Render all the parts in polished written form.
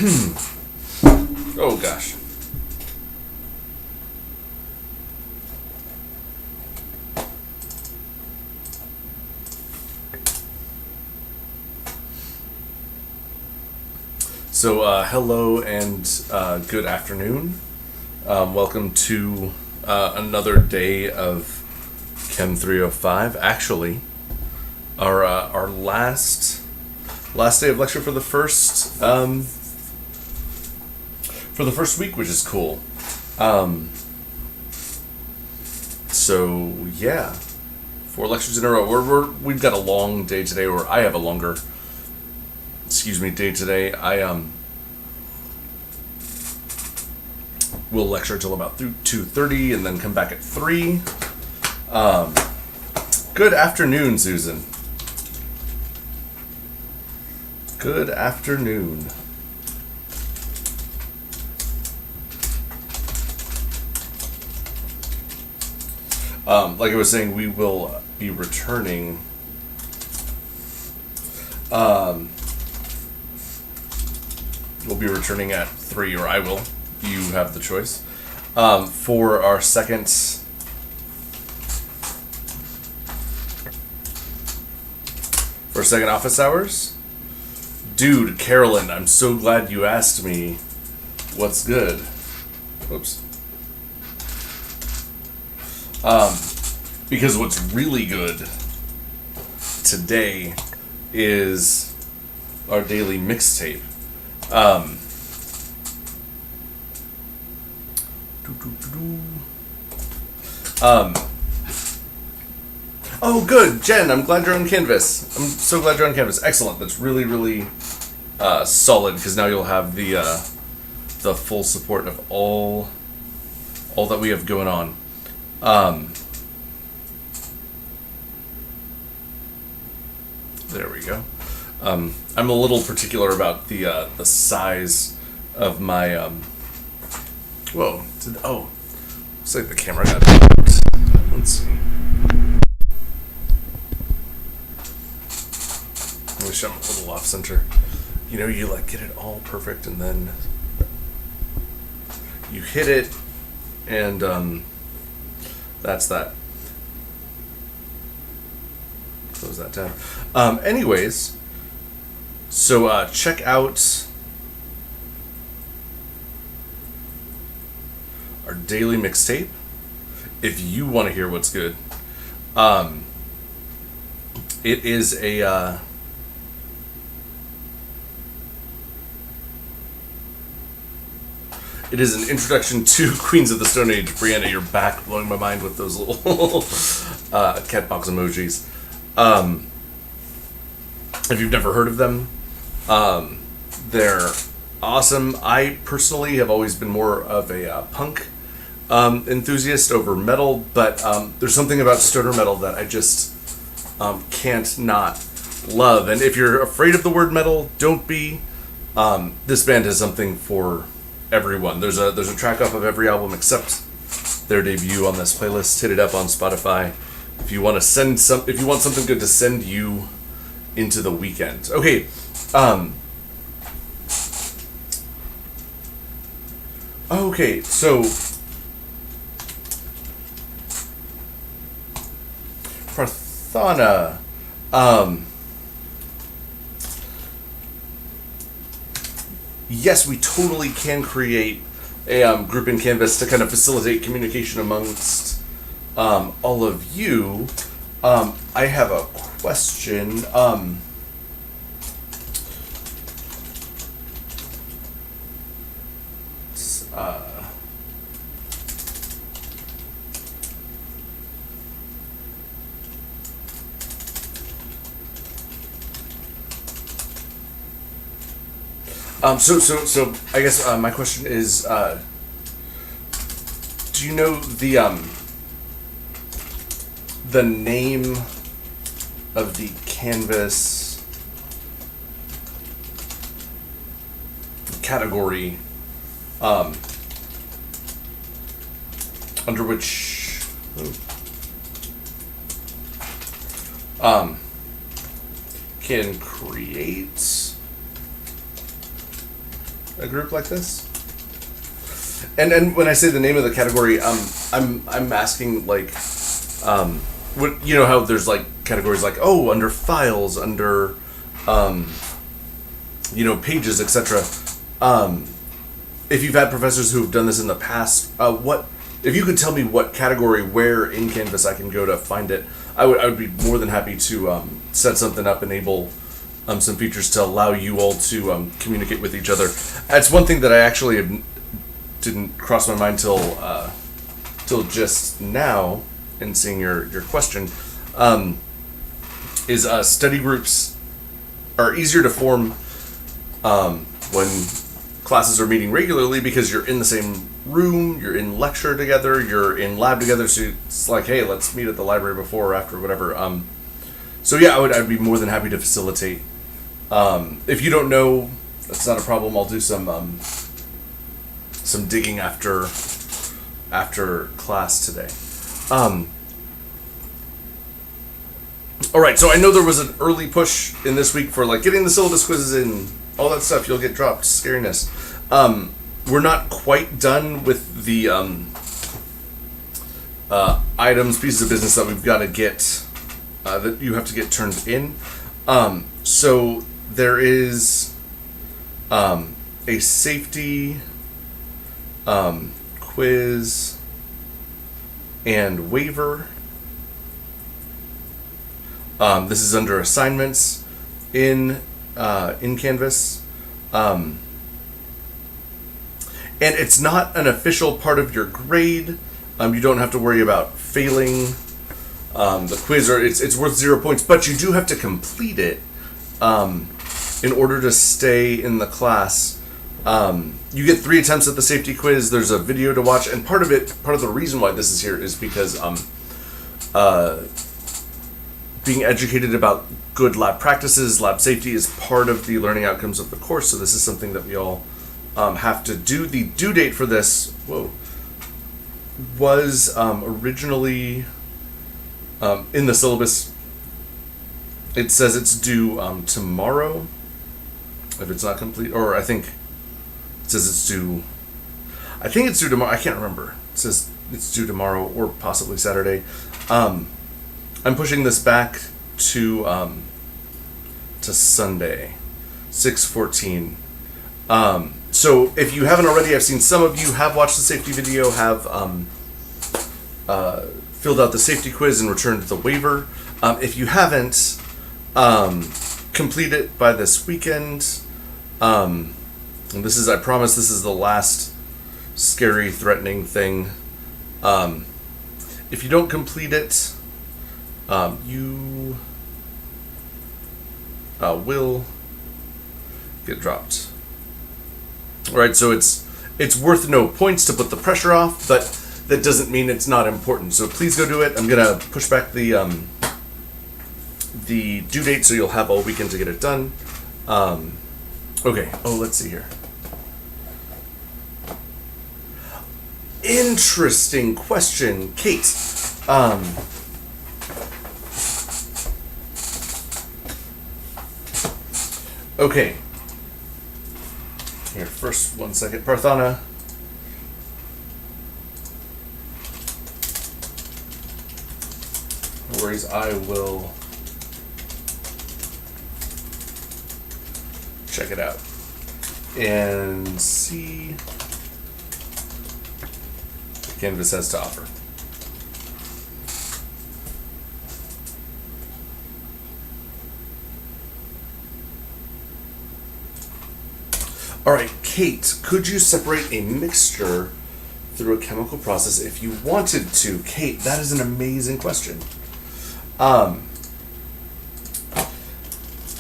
Oh gosh. So, hello and good afternoon. Welcome to another day of Chem 305. Actually, our last day of lecture for the first week, which is cool. So yeah, 4 lectures in a row. We've got a long day today, or I have a longer day today. I will lecture till about 2:30 and then come back at 3. Good afternoon, Susan. Good afternoon. Like I was saying, we will be returning we'll be returning at 3, or I will. You have the choice. For our second office hours. Dude, Carolyn, I'm so glad you asked me what's good. Oops. Because what's really good today is our daily mixtape. Oh, good, Jen. I'm glad you're on Canvas. I'm so glad you're on Canvas. Excellent. That's really, really solid, because now you'll have the full support of all that we have going on. There we go. I'm a little particular about the size of my whoa! Looks like the camera got out. Let's see. I wish I'm a little off center. You know, you like get it all perfect, and then you hit it, and that's that. Close that down. Anyways, so check out our daily mixtape if you want to hear what's good. It is a it is an introduction to Queens of the Stone Age. Brianna, you're back blowing my mind with those little cat box emojis. If you've never heard of them, they're awesome. I personally have always been more of a punk enthusiast over metal, but there's something about stoner metal that I just can't not love. And if you're afraid of the word metal, don't be. This band has something for everyone. There's a track off of every album except their debut on this playlist. Hit it up on Spotify if you want to if you want something good to send you into the weekend. Okay. Okay, so Prathana, yes, we totally can create a group in Canvas to kind of facilitate communication amongst all of you. I have a question. So I guess my question is, do you know the name of the Canvas category under which can create a group like this. And when I say the name of the category, I'm asking like, what, you know how there's like categories like, oh, under files, under pages, etc. If you've had professors who have done this in the past, what if you could tell me what category where in Canvas I can go to find it? I would be more than happy to set something up, enable some features to allow you all to communicate with each other. That's one thing that I actually didn't cross my mind till just now in seeing your question. Is study groups are easier to form when classes are meeting regularly because you're in the same room, you're in lecture together, you're in lab together, so it's like, hey, let's meet at the library before or after, whatever. So yeah, I'd be more than happy to facilitate. If you don't know, that's not a problem. I'll do some digging after class today. All right, so I know there was an early push in this week for like getting the syllabus quizzes in, all that stuff. You'll get dropped, scariness. We're not quite done with the items, pieces of business that we've got to get, that you have to get turned in. So there is a safety quiz and waiver. This is under assignments in Canvas. And it's not an official part of your grade. You don't have to worry about failing the quiz, or it's worth 0 points, but you do have to complete it in order to stay in the class. You get 3 attempts at the safety quiz. There's a video to watch, and part of the reason why this is here is because being educated about good lab practices, lab safety is part of the learning outcomes of the course. So this is something that we all have to do. The due date for this, was originally in the syllabus. It says it's due tomorrow, if it's not complete, or I think it says it's due. I think it's due tomorrow. I can't remember. It says it's due tomorrow or possibly Saturday. I'm pushing this back to Sunday, 6/14. So if you haven't already, I've seen some of you have watched the safety video, have filled out the safety quiz and returned the waiver. If you haven't, complete it by this weekend. And this is, I promise, this is the last scary, threatening thing. If you don't complete it, you will get dropped. All right, so it's worth no points to put the pressure off, but that doesn't mean it's not important. So please go do it. I'm gonna push back the due date, so you'll have all weekend to get it done. Okay. Oh, let's see here. Interesting question, Kate. Okay. Here, first, 1 second. Parthana. No worries, I will check it out and see what Canvas has to offer. All right, Kate, could you separate a mixture through a chemical process if you wanted to? Kate, that is an amazing question.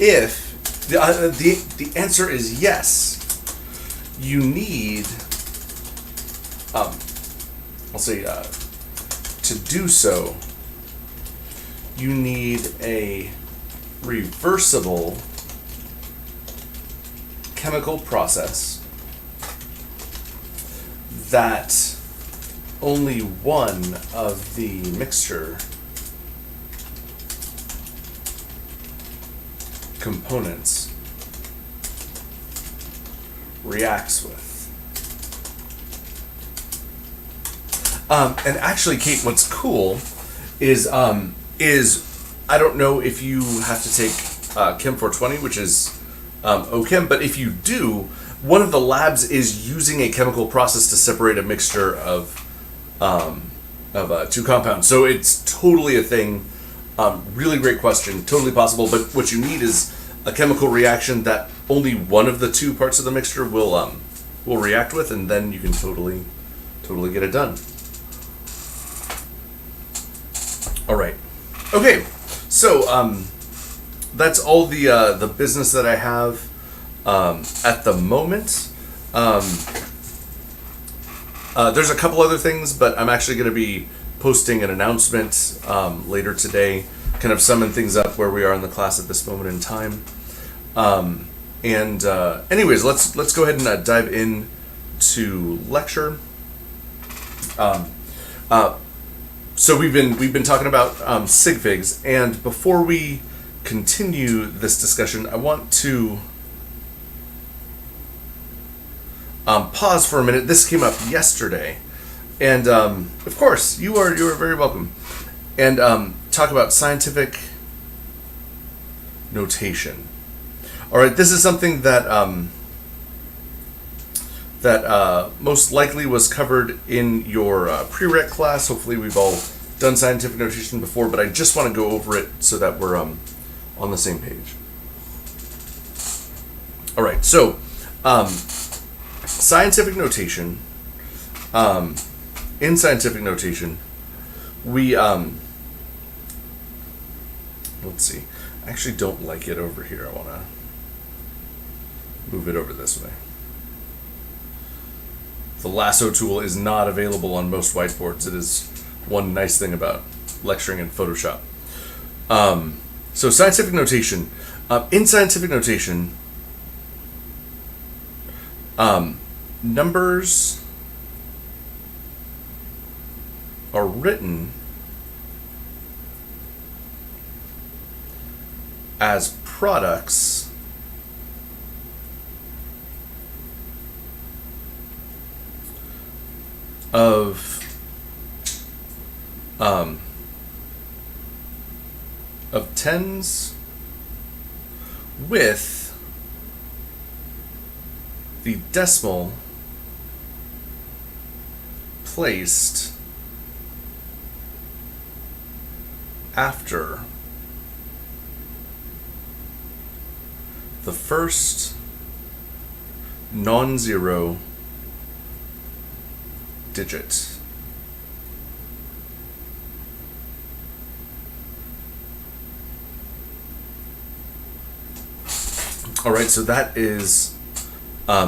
If the answer is yes, you need, I'll say, to do so, you need a reversible chemical process that only one of the mixture components reacts with. And actually, Kate, what's cool is I don't know if you have to take Chem 420, which is OChem, but if you do, one of the labs is using a chemical process to separate a mixture of two compounds. So it's totally a thing. Really great question. Totally possible. But what you need is a chemical reaction that only one of the two parts of the mixture will react with, and then you can totally get it done. All right. Okay. So that's all the business that I have at the moment. There's a couple other things, but I'm actually going to be posting an announcement later today, kind of summing things up where we are in the class at this moment in time. Anyways, let's go ahead and dive in to lecture. So we've been talking about sig figs, and before we continue this discussion, I want to pause for a minute. This came up yesterday, and of course you are very welcome. And talk about scientific notation. All right, this is something that most likely was covered in your prereq class. Hopefully we've all done scientific notation before, but I just want to go over it so that we're on the same page. All right, so scientific notation. In scientific notation, we let's see. I actually don't like it over here. I want to move it over this way. The lasso tool is not available on most whiteboards. It is one nice thing about lecturing in Photoshop. So scientific notation. In scientific notation, numbers are written as products of tens with the decimal placed after the first non-zero digit. All right, so that is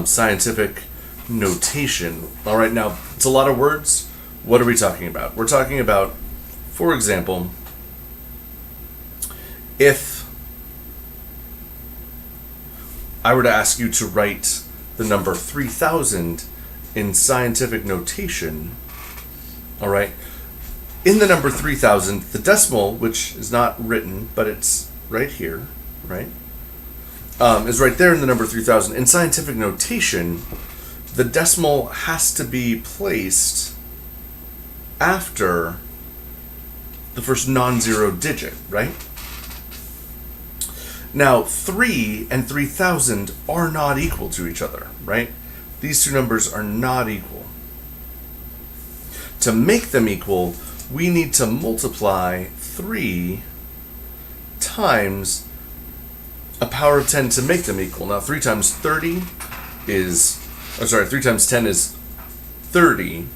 scientific notation. All right, now it's a lot of words. What are we talking about? We're talking about, for example, if I were to ask you to write the number 3000 in scientific notation, all right, in the number 3000, the decimal, which is not written, but it's right here, right, is right there in the number 3000. In scientific notation, the decimal has to be placed after the first non-zero digit, right? Now, 3 and 3000 are not equal to each other, right? These two numbers are not equal. To make them equal, we need to multiply 3 times a power of 10 to make them equal. Now, 3 times 30 is, 3 times 10 is 30.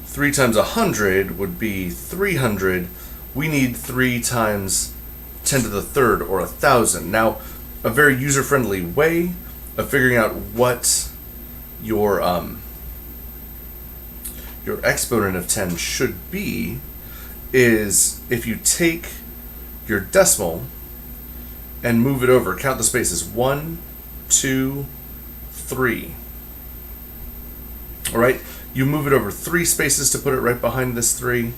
3 times 100 would be 300. We need 3 times 10 to the third, or 1,000. Now, a very user-friendly way of figuring out what your exponent of 10 should be is if you take your decimal and move it over. Count the spaces. 1, 2, 3. All right? You move it over 3 spaces to put it right behind this 3.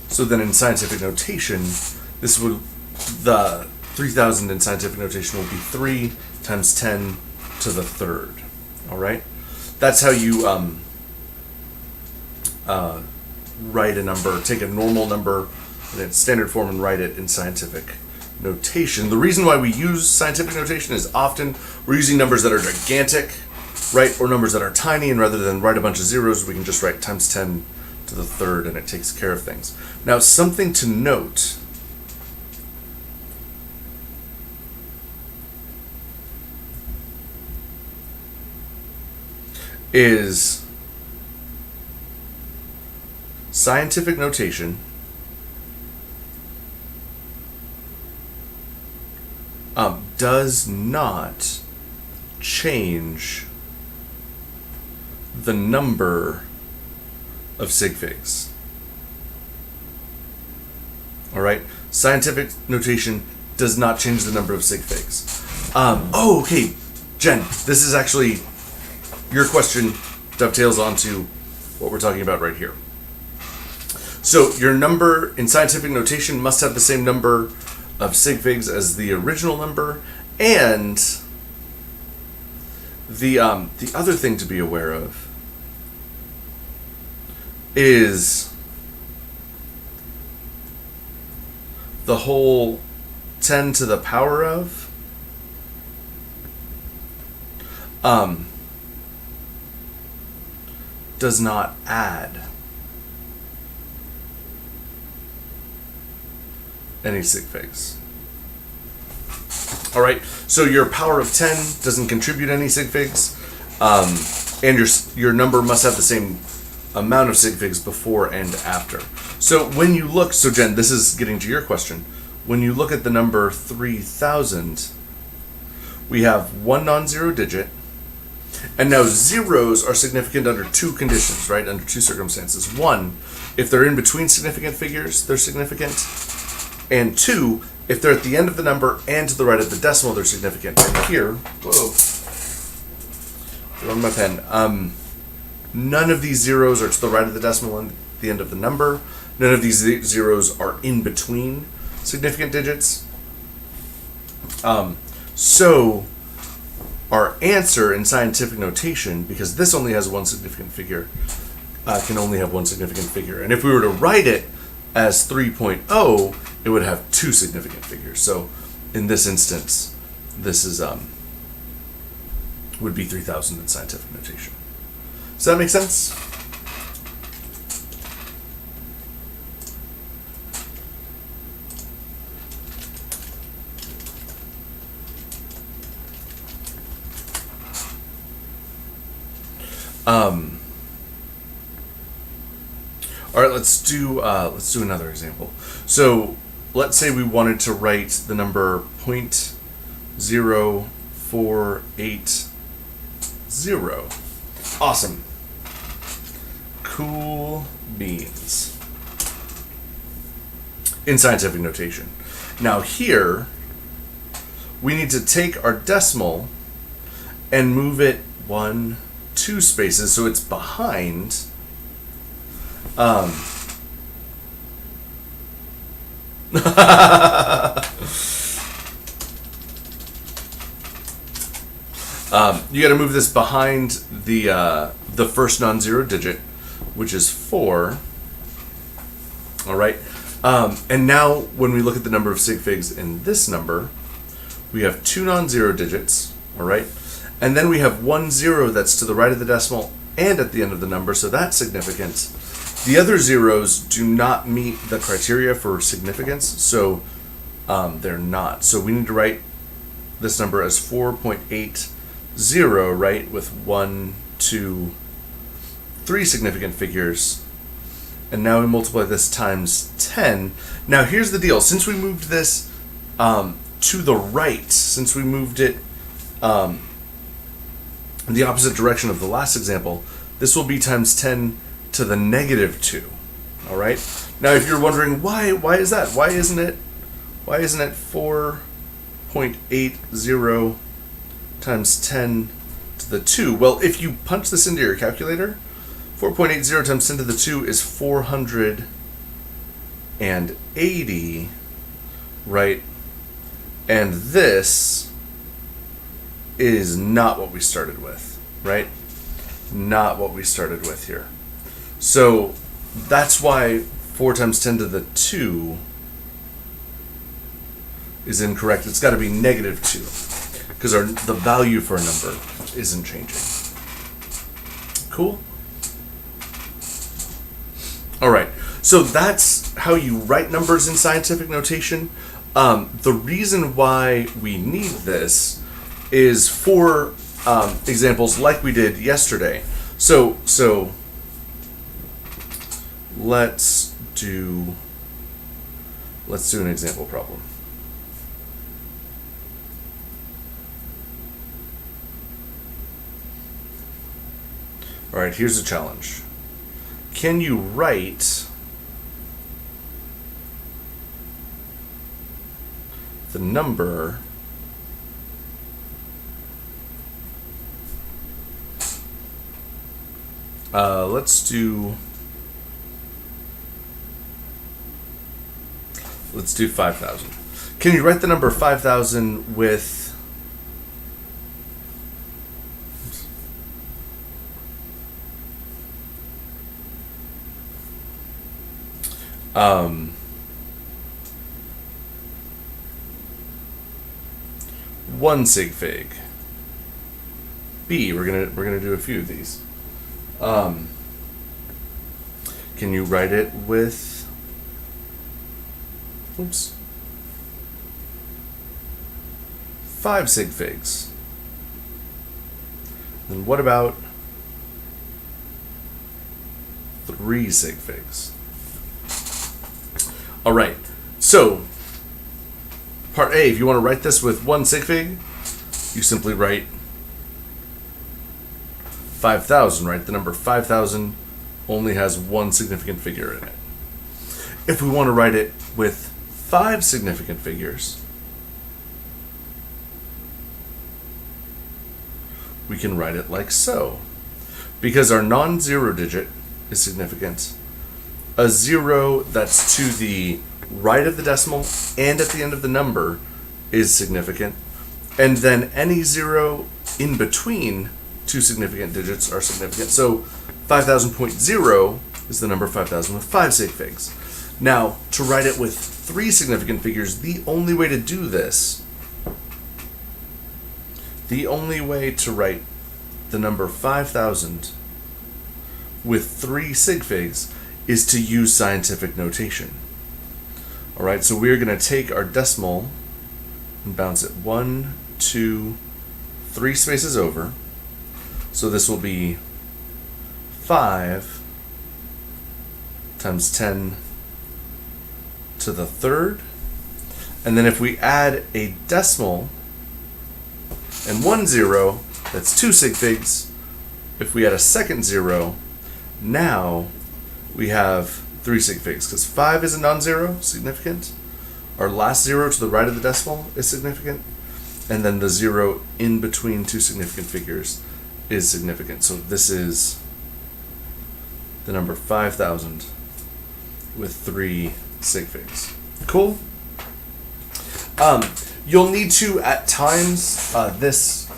So then in scientific notation, this would, the 3000 in scientific notation will be 3 times 10 to the third. All right? That's how you write a number, take a normal number in its standard form and write it in scientific notation. The reason why we use scientific notation is often we're using numbers that are gigantic, right, or numbers that are tiny, and rather than write a bunch of zeros, we can just write times 10 to the third, and it takes care of things. Now, something to note is scientific notation does not change the number of sig figs. All right, scientific notation does not change the number of sig figs. Okay, Jen, this is actually your question dovetails onto what we're talking about right here. So your number in scientific notation must have the same number of sig figs as the original number, and the other thing to be aware of is the whole 10 to the power of does not add any sig figs. All right, so your power of 10 doesn't contribute any sig figs, and your number must have the same amount of sig figs before and after. So when you look, so Jen, this is getting to your question. When you look at the number 3,000, we have one non-zero digit, and now zeros are significant under two conditions, right? Under two circumstances. One, if they're in between significant figures, they're significant. And two, if they're at the end of the number and to the right of the decimal, they're significant. And here, on my pen, none of these zeros are to the right of the decimal and the end of the number. None of these zeros are in between significant digits. So our answer in scientific notation, because this only has one significant figure, can only have one significant figure. And if we were to write it as 3.0, it would have two significant figures. So in this instance, this is would be 3,000 in scientific notation. Does that make sense? All right, let's do another example. So let's say we wanted to write the number 0.0480. Awesome. Cool beans. In scientific notation. Now here, we need to take our decimal and move it 2 spaces so it's behind you got to move this behind the first non-zero digit, which is 4. All right, and now when we look at the number of sig figs in this number, we have 2 non-zero digits. All right, and then we have 1 0 that's to the right of the decimal and at the end of the number, so that's significant. The other zeros do not meet the criteria for significance, so they're not. So we need to write this number as 4.80, right, with 1, 2, 3 significant figures. And now we multiply this times 10. Now here's the deal. Since we moved this to the right, since we moved it in the opposite direction of the last example, this will be times 10 to the negative 2. All right. Now, if you're wondering why is that? Why isn't it 4.80 times 10 to the 2? Well, if you punch this into your calculator, 4.80 times 10 to the 2 is 480, right? And this is not what we started with, right? Not what we started with here. So that's why 4 times 10 to the 2 is incorrect. It's got to be negative 2 because the value for a number isn't changing. Cool? All right. So that's how you write numbers in scientific notation. The reason why we need this is for examples like we did yesterday. So let's do an example problem. All right, here's a challenge. Can you write the number let's do 5,000. Can you write the number 5,000 with one sig fig? B, we're gonna do a few of these. Can you write it with 5 sig figs? Then what about 3 sig figs? All right, so part A, if you want to write this with 1 sig fig, you simply write 5,000, right? The number 5,000 only has 1 significant figure in it. If we want to write it with 5 significant figures, we can write it like so. Because our non-zero digit is significant, a 0 that's to the right of the decimal and at the end of the number is significant, and then any 0 in between 2 significant digits are significant. So 5,000.0 is the number 5,000 with 5 sig figs. Now, to write it with 3 significant figures, the only way to do this, the only way to write the number 5,000 with 3 sig figs is to use scientific notation. All right, so we're going to take our decimal and bounce it 1, 2, 3 spaces over. So this will be 5 times 10 to the 3rd. And then if we add a decimal and 1 0, that's 2 sig figs. If we add a second 0, now we have 3 sig figs, because 5 is a non-zero, significant. Our last 0 to the right of the decimal is significant. And then the 0 in between 2 significant figures is significant. So this is the number 5,000 with 3 sig figs. Cool? You'll need to, at times, this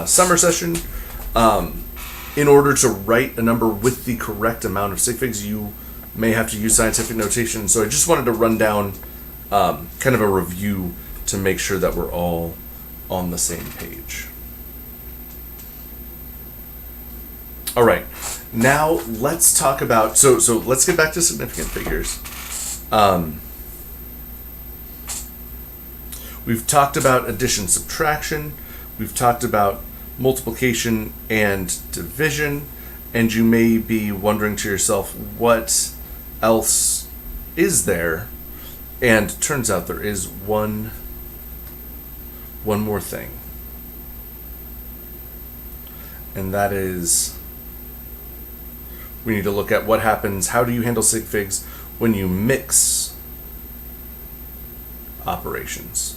summer session, in order to write a number with the correct amount of sig figs, you may have to use scientific notation. So I just wanted to run down kind of a review to make sure that we're all on the same page. All right, now let's talk about, so let's get back to significant figures. We've talked about addition, subtraction. We've talked about multiplication and division. And you may be wondering to yourself, what else is there? And turns out there is one more thing. And that is, we need to look at what happens, how do you handle sig figs when you mix operations?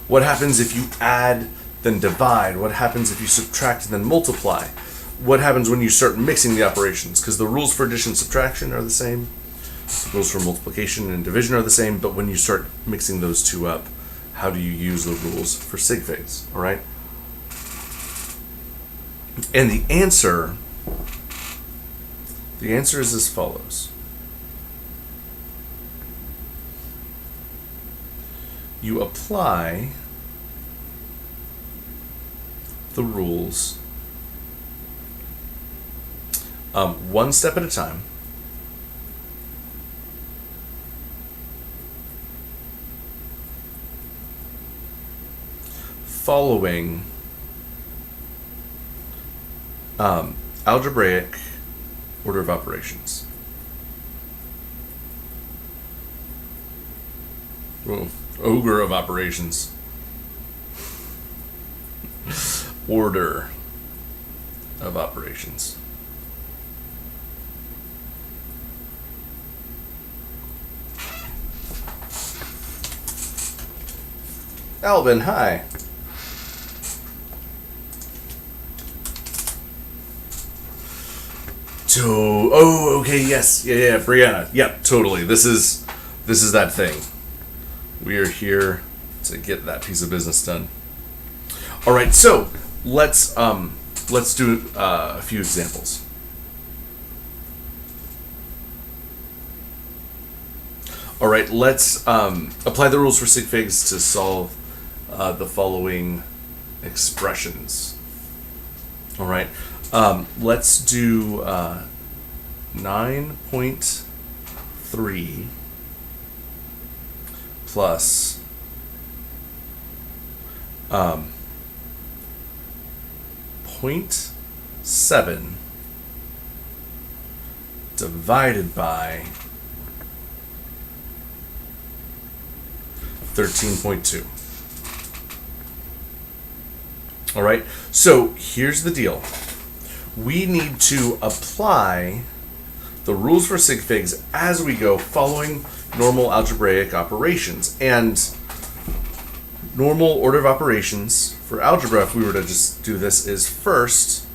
What happens if you add, then divide? What happens if you subtract and then multiply? What happens when you start mixing the operations? Because the rules for addition and subtraction are the same. The rules for multiplication and division are the same, but when you start mixing those two up, how do you use the rules for sig figs, all right? And the answer is as follows. You apply the rules one step at a time, following algebraic order of operations. Ooh, ogre of operations. Order of operations. Alvin, hi. Okay, yes, yeah, Brianna, yep, totally. This is that thing. We are here to get that piece of business done. All right, so let's do a few examples. All right, let's apply the rules for sig figs to solve the following expressions. All right, let's do 9.3 plus 0.7 divided by 13.2. All right, so here's the deal. We need to apply the rules for sig figs as we go, following normal algebraic operations. And normal order of operations for algebra, if we were to just do this, is first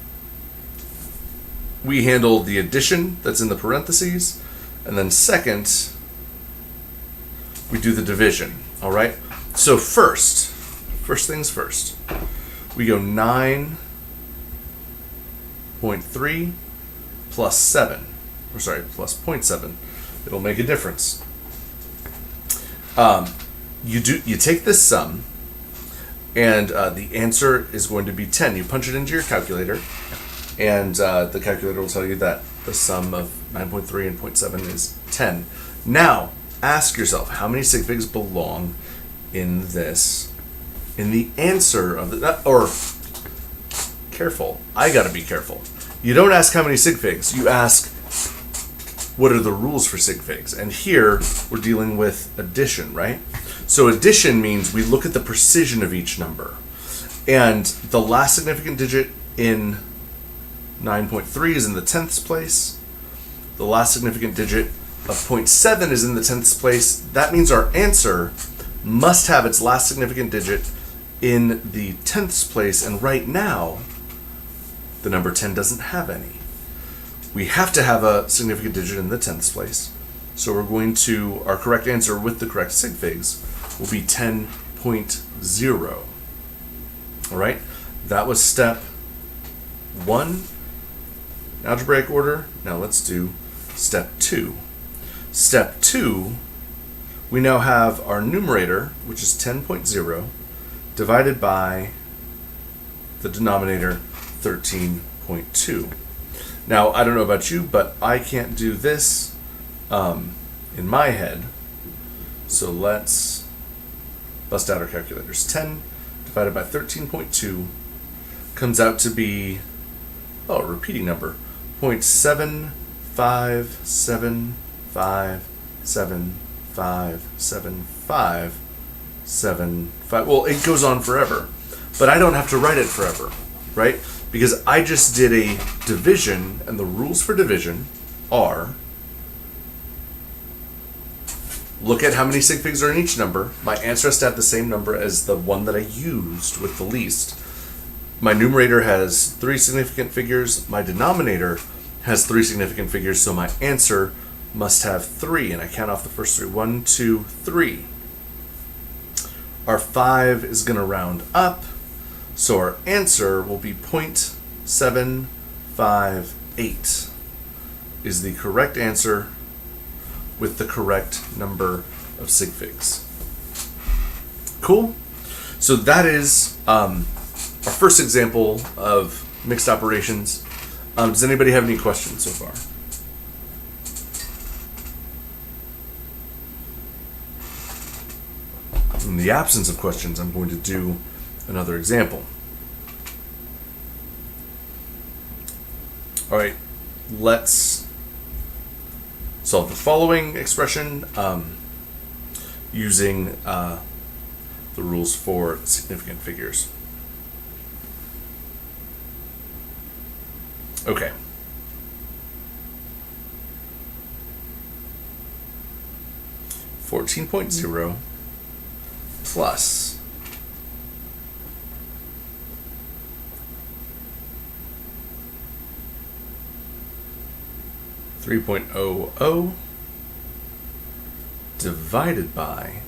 we handle the addition that's in the parentheses, and then second we do the division. All right, so first things first, we go 9.3 plus 7, or sorry, plus 0.7. It'll make a difference. You take this sum, and the answer is going to be 10. You punch it into your calculator, and the calculator will tell you that the sum of 9.3 and 0.7 is 10. Now, ask yourself, how many sig figs belong in this, in the answer of the, or careful, I gotta be careful. You don't ask how many sig figs, you ask what are the rules for sig figs. And here we're dealing with addition, right? So addition means we look at the precision of each number. And the last significant digit in 9.3 is in the 10th place. The last significant digit of 0.7 is in the 10th place. That means our answer must have its last significant digit in the 10th place. And right now, the number 10 doesn't have any. We have to have a significant digit in the 10th place. So we're going to, our correct answer with the correct sig figs will be 10.0. All right, that was step 1, algebraic order. Now let's do step 2. Step 2, we now have our numerator, which is 10.0, divided by the denominator 13.2. Now, I don't know about you, but I can't do this in my head. So let's bust out our calculators. 10 divided by 13.2 comes out to be, a repeating number, 0.757757575575. Well, it goes on forever, but I don't have to write it forever, right? Because I just did a division, and the rules for division are, look at how many sig figs are in each number. My answer has to have the same number as the one that I used with the least. My numerator has 3 significant figures. My denominator has 3 significant figures, so my answer must have 3. And I count off the first 3. 1, 2, 3. Our 5 is going to round up, so our answer will be 0.758 is the correct answer with the correct number of sig figs. Cool? So that is our first example of mixed operations. Does anybody have any questions so far? In the absence of questions, I'm going to do another example. All right, let's solve the following expression using the rules for significant figures. Okay. $14.0 plus $3.00 divided by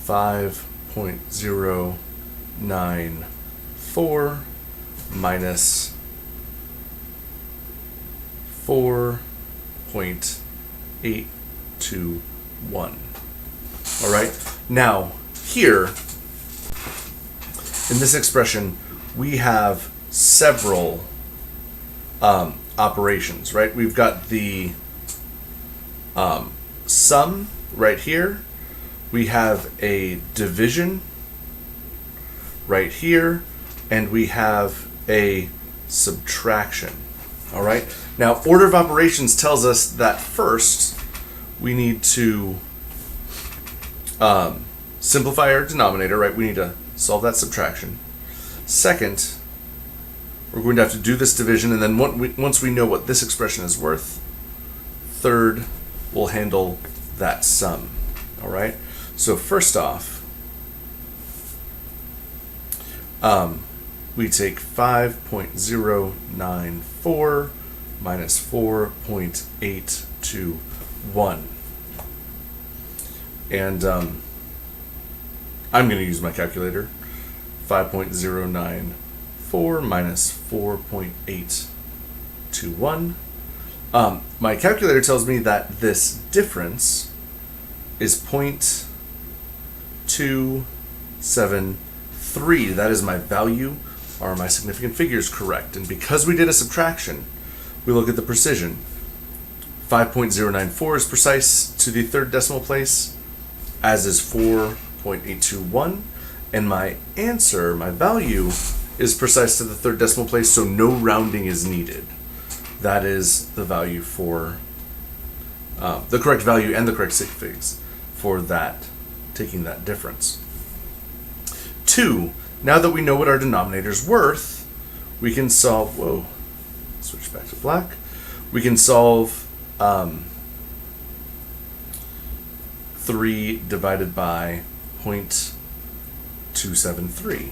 5.094 minus 4.821. All right. Now, here in this expression, we have several operations, right? We've got the sum right here. We have a division right here, and we have a subtraction. All right. Now, order of operations tells us that first we need to simplify our denominator, right? We need to solve that subtraction. Second, we're going to have to do this division, and then once we know what this expression is worth, third, we'll handle that sum. All right. So first off, we take 5.094 minus 4.821. And I'm going to use my calculator. 5.094 minus 4.821. My calculator tells me that this difference is 0.273. That is my value. Are my significant figures correct? And because we did a subtraction, we look at the precision. 5.094 is precise to the third decimal place, as is 4.821. And my answer, my value, is precise to the third decimal place, so no rounding is needed. That is the value for the correct value and the correct sig figs for that, taking that difference. 2, now that we know what our denominator is worth, we can solve, switch back to black. We can solve 3 divided by 0.273.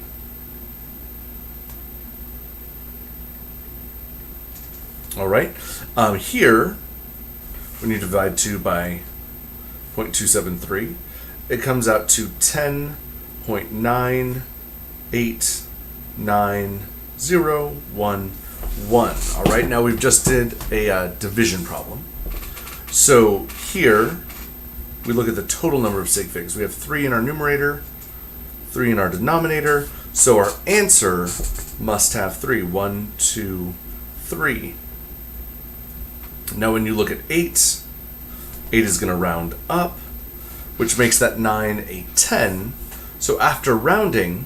All right, here, when you divide 2 by 0.273, it comes out to 10.98901. All right, now we've just did a division problem. So here, we look at the total number of sig figs. We have 3 in our numerator, 3 in our denominator, so our answer must have 3. 1, 2, 3. Now when you look at 8, 8 is going to round up, which makes that 9 a 10. So after rounding,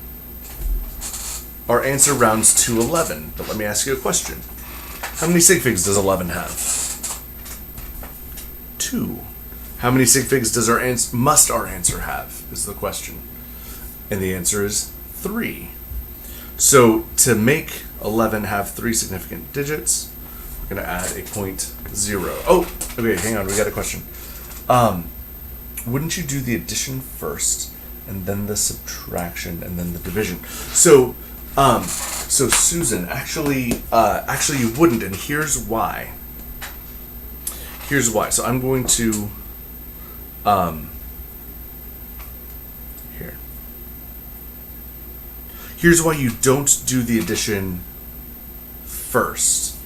our answer rounds to 11. But let me ask you a question. How many sig figs does 11 have? 2. How many sig figs does must our answer have, is the question. And the answer is 3. So to make 11 have 3 significant digits, we're going to add a 0.0. Oh, okay, hang on, we got a question. Wouldn't you do the addition first, and then the subtraction, and then the division? So Susan, actually you wouldn't, and here's why. So I'm going to Here. Here's why you don't do the addition first.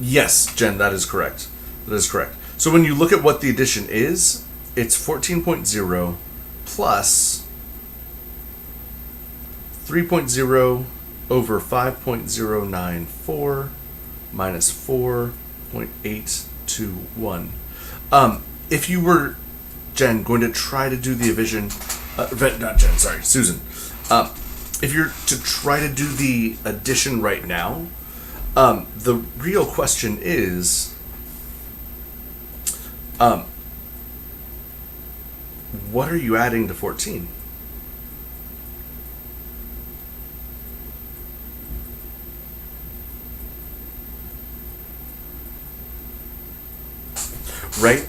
Yes, Jen, that is correct. That is correct. So when you look at what the addition is, it's 14.0 plus 3.0 over 5.094 minus 4.821. If you were, Jen, going to try to do the division, not Jen, sorry, Susan. If you're to try to do the addition right now, the real question is, what are you adding to 14? Right?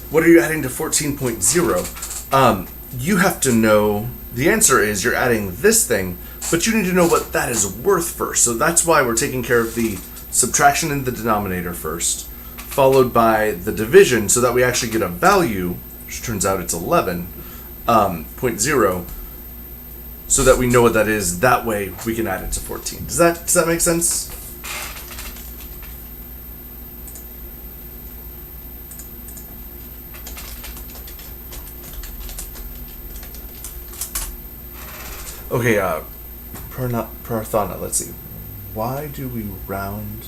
What are you adding to 14.0? You have to know, the answer is you're adding this thing, but you need to know what that is worth first. So that's why we're taking care of the subtraction in the denominator first, followed by the division so that we actually get a value, which turns out it's 11.0, so that we know what that is. That way we can add it to 14. Does that make sense? Okay, Prarthana, let's see. Why do we round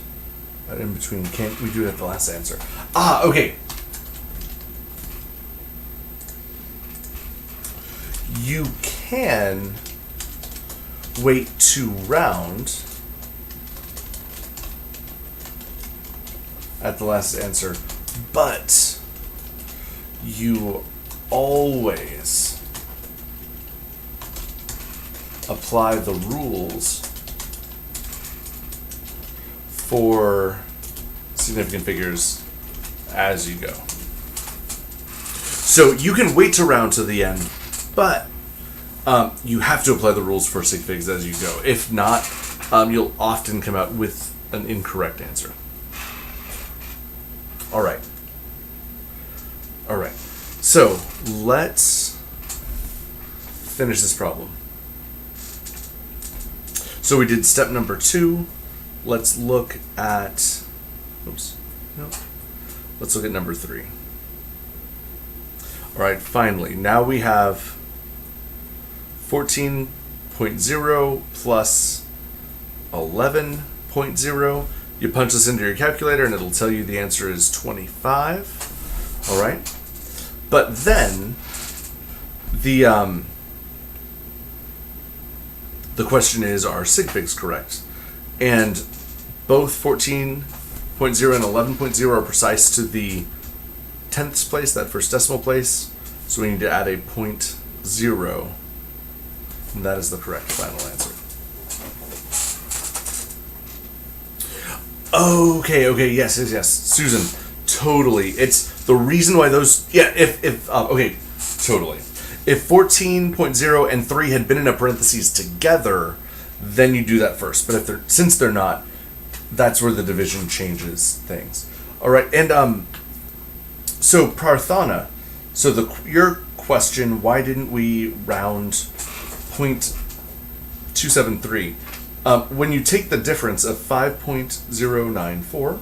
in between? Can't we do it at the last answer? Okay. You can wait to round at the last answer, but you always apply the rules for significant figures as you go. So you can wait to round to the end, but you have to apply the rules for sig figs as you go. If not, you'll often come out with an incorrect answer. All right. So let's finish this problem. So we did step number 2. Let's look at, let's look at number 3. All right, finally, now we have 14.0 plus 11.0. You punch this into your calculator and it'll tell you the answer is 25. All right, but then the question is, are sig figs correct? And both 14.0 and 11.0 are precise to the tenths place, that first decimal place. So we need to add a 0.0, and that is the correct final answer. Okay, yes, Susan, totally. It's the reason why those, totally. If 14.0 and 3 had been in a parentheses together, then you do that first. But since they're not, that's where the division changes things. All right, and so Prarthana, so your question, why didn't we round 0.273? When you take the difference of 5.094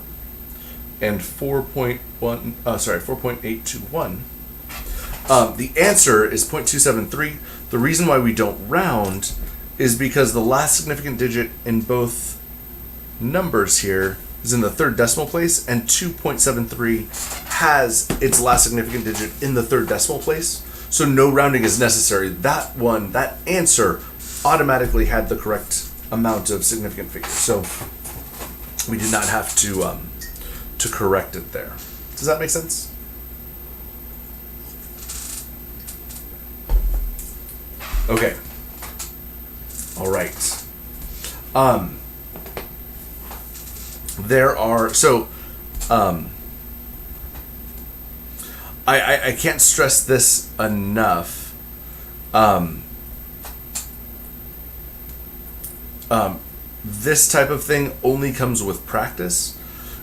and 4.821. The answer is 0.273. The reason why we don't round is because the last significant digit in both numbers here is in the third decimal place, and 2.73 has its last significant digit in the third decimal place, so no rounding is necessary. That answer automatically had the correct amount of significant figures, so we did not have to correct it there. Does that make sense? Okay. All right. There are, so I can't stress this enough. This type of thing only comes with practice.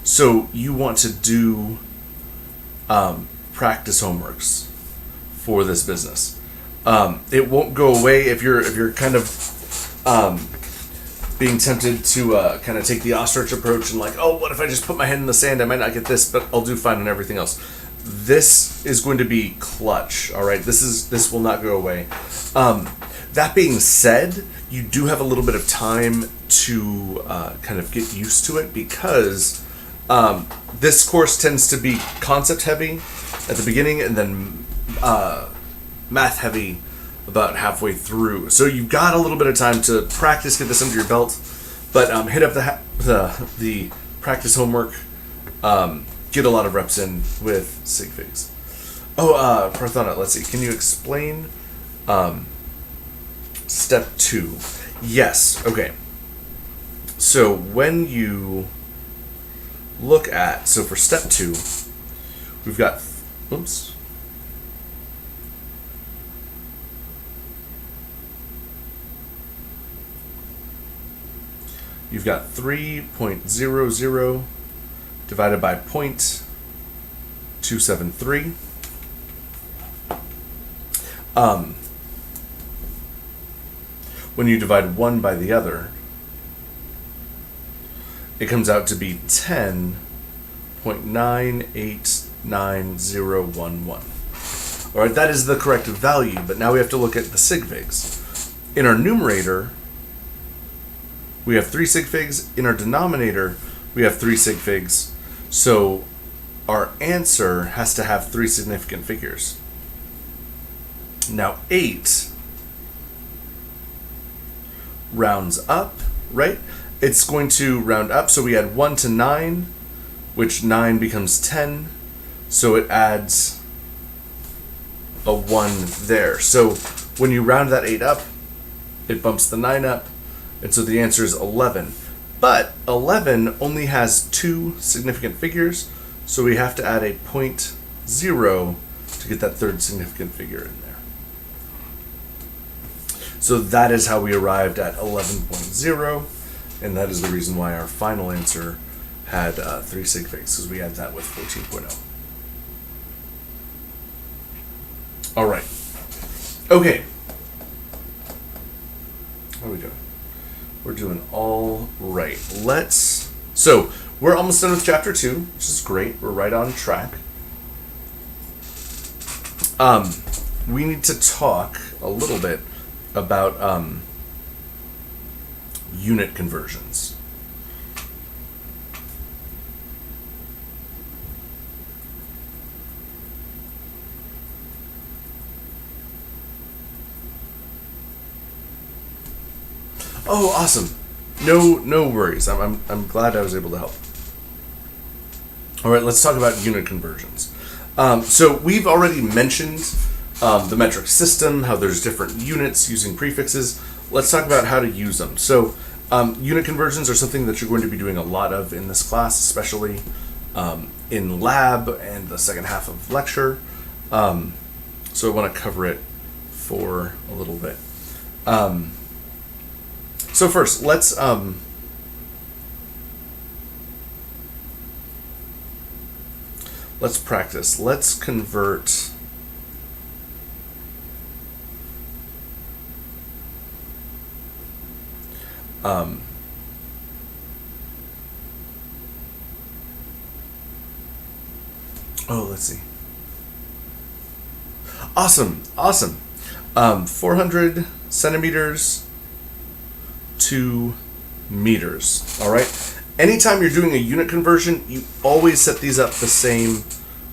So you want to do practice homeworks. for this business. It won't go away if you're kind of being tempted to kind of take the ostrich approach and like, oh, what if I just put my head in the sand? I might not get this, but I'll do fine on everything else. This is going to be clutch. All right, this will not go away. That being said, you do have a little bit of time to kind of get used to it, because this course tends to be concept heavy at the beginning and then math heavy about halfway through. So you've got a little bit of time to practice, get this under your belt, but hit up the practice homework, get a lot of reps in with sig figs. Oh, Parthana, let's see. Can you explain step 2? Yes. Okay. So when you look at, so for step 2, we've got, oops. You've got 3.00 divided by 0.273. When you divide one by the other, it comes out to be 10.989011. All right, that is the correct value, but now we have to look at the sig figs. In our numerator, we have 3 sig figs. In our denominator, we have 3 sig figs. So our answer has to have 3 significant figures. Now 8 rounds up, right? It's going to round up, so we add 1 to 9, which 9 becomes 10, so it adds a 1 there. So when you round that 8 up, it bumps the 9 up, and so the answer is 11. But 11 only has 2 significant figures, so we have to add a 0.0 to get that third significant figure in there. So that is how we arrived at 11.0, and that is the reason why our final answer had 3 sig figs, because we had that with 14.0. All right. Okay. How are we doing? We're doing all right. So we're almost done with chapter 2, which is great. We're right on track. We need to talk a little bit about unit conversions. Oh, awesome! No worries. I'm glad I was able to help. All right, let's talk about unit conversions. So we've already mentioned the metric system, how there's different units using prefixes. Let's talk about how to use them. So unit conversions are something that you're going to be doing a lot of in this class, especially in lab and the second half of lecture. So I want to cover it for a little bit. So first, let's practice. Let's convert let's see. Awesome. 400 centimeters to meters. All right. Anytime you're doing a unit conversion, you always set these up the same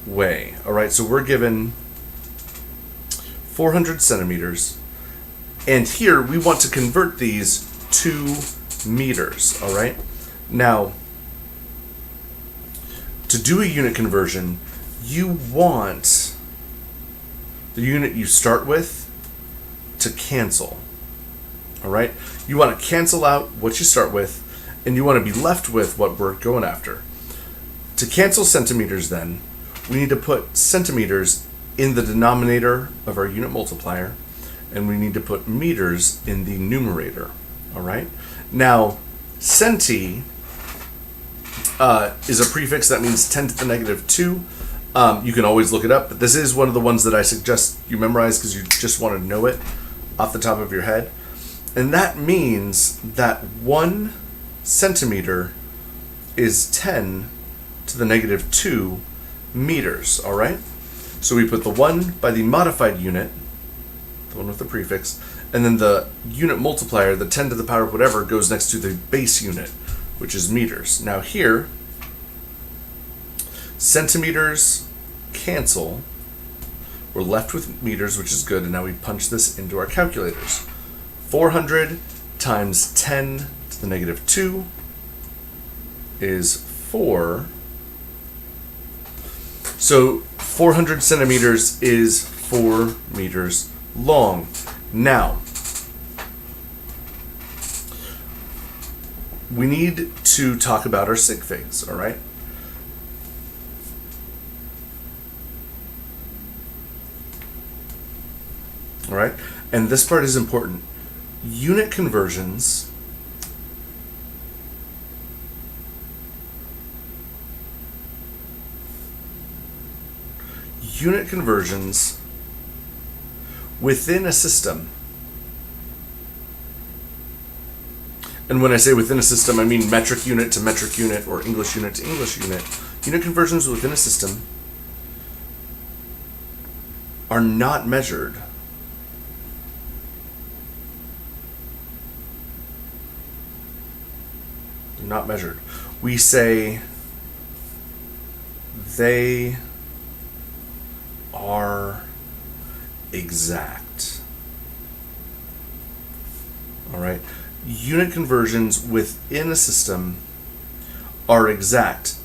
way. All right. So we're given 400 centimeters, and here we want to convert these to meters. All right. Now, to do a unit conversion, you want the unit you start with to cancel. All right. You want to cancel out what you start with, and you want to be left with what we're going after. To cancel centimeters, then, we need to put centimeters in the denominator of our unit multiplier, and we need to put meters in the numerator. All right. Now, centi is a prefix that means 10 to the negative 2. You can always look it up, but this is one of the ones that I suggest you memorize because you just want to know it off the top of your head. And that means that 1 centimeter is 10 to the negative 2 meters, all right? So we put the 1 by the modified unit, the one with the prefix, and then the unit multiplier, the 10 to the power of whatever, goes next to the base unit, which is meters. Now here, centimeters cancel. We're left with meters, which is good, and now we punch this into our calculators. 400 times 10 to the negative 2 is 4. So 400 centimeters is 4 meters long. Now, we need to talk about our sig figs, all right? All right, and this part is important. Unit conversions within a system. And when I say within a system, I mean metric unit to metric unit or English unit to English unit. Unit conversions within a system are not measured. They're not measured. We say they are exact. All right. Unit conversions within a system are exact.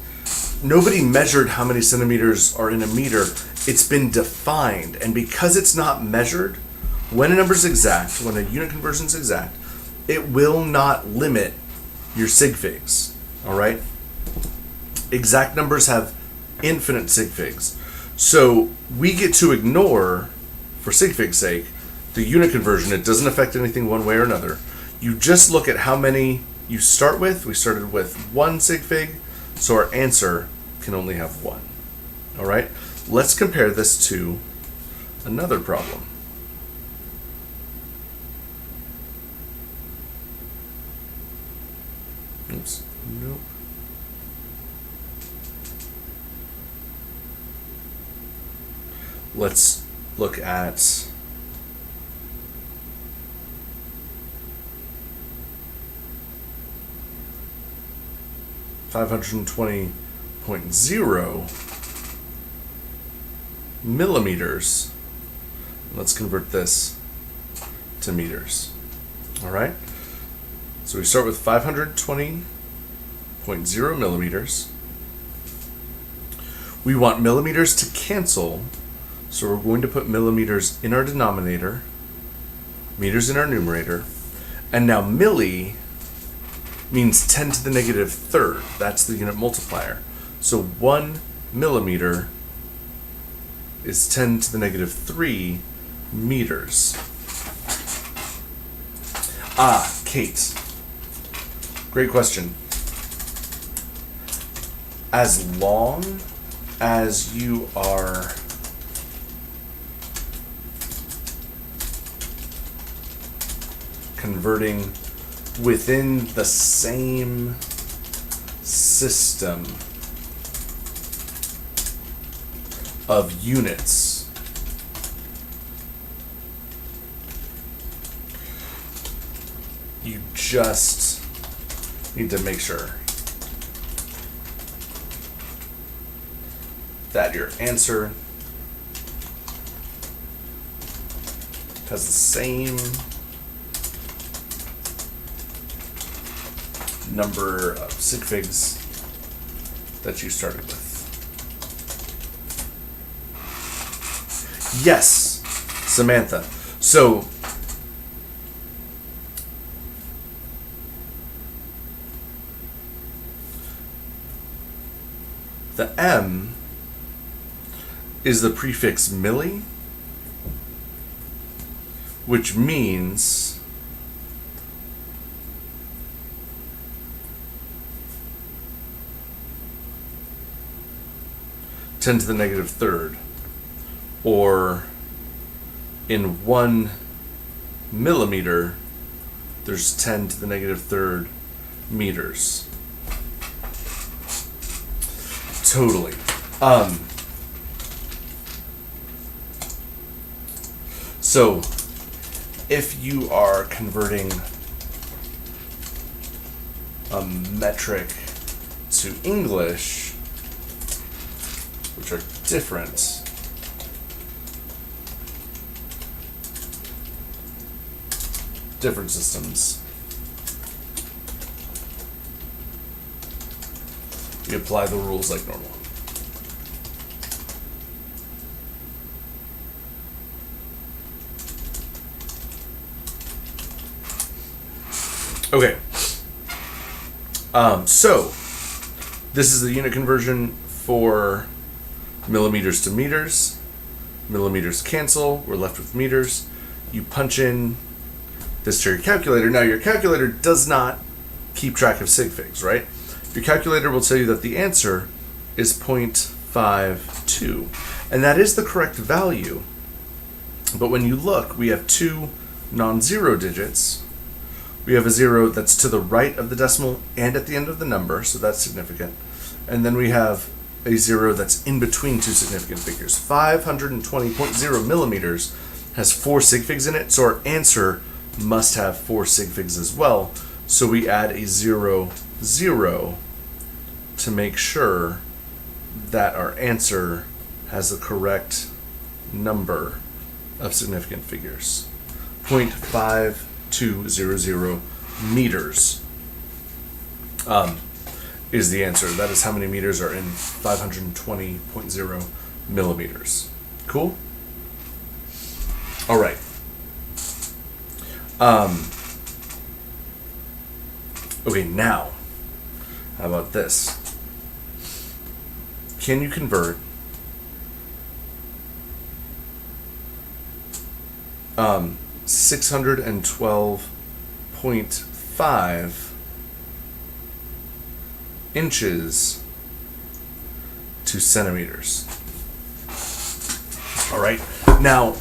Nobody measured how many centimeters are in a meter. It's been defined, and because it's not measured, when a number is exact, when a unit conversion is exact, it will not limit your sig figs. All right. Exact numbers have infinite sig figs. So we get to ignore, for sig fig's sake, the unit conversion. It doesn't affect anything one way or another. You just look at how many you start with. We started with 1 sig fig, so our answer can only have 1. All right? Let's compare this to another problem. Oops. Nope. Let's look at .0 millimeters. Let's convert this to meters. All right. So we start with 520.0 millimeters. We want millimeters to cancel, so we're going to put millimeters in our denominator, meters in our numerator, and now milli means 10 to the negative third. That's the unit multiplier. So 1 millimeter is 10 to the negative 3 meters. Kate. Great question. As long as you are converting within the same system of units, you just need to make sure that your answer has the same number of sig figs that you started with. Yes, Samantha. So the M is the prefix milli, which means 10 to the negative third, or in 1 millimeter, there's 10 to the negative third meters. Totally. So if you are converting a metric to English, which are different, systems, you apply the rules like normal. Okay. So this is the unit conversion for millimeters to meters. Millimeters cancel. We're left with meters. You punch in this to your calculator. Now your calculator does not keep track of sig figs, right? Your calculator will tell you that the answer is 0.52, and that is the correct value. But when you look, we have two non-zero digits. We have a 0 that's to the right of the decimal and at the end of the number, so that's significant. And then we have a 0 that's in between two significant figures. 520.0 millimeters has 4 sig figs in it, so our answer must have 4 sig figs as well. So we add a 0, 0 to make sure that our answer has the correct number of significant figures. 0.5200 meters is the answer. That is how many meters are in 520.0 millimeters. Cool? All right. Okay, now, how about this? Can you convert 612.5 inches to centimeters? All right. Now,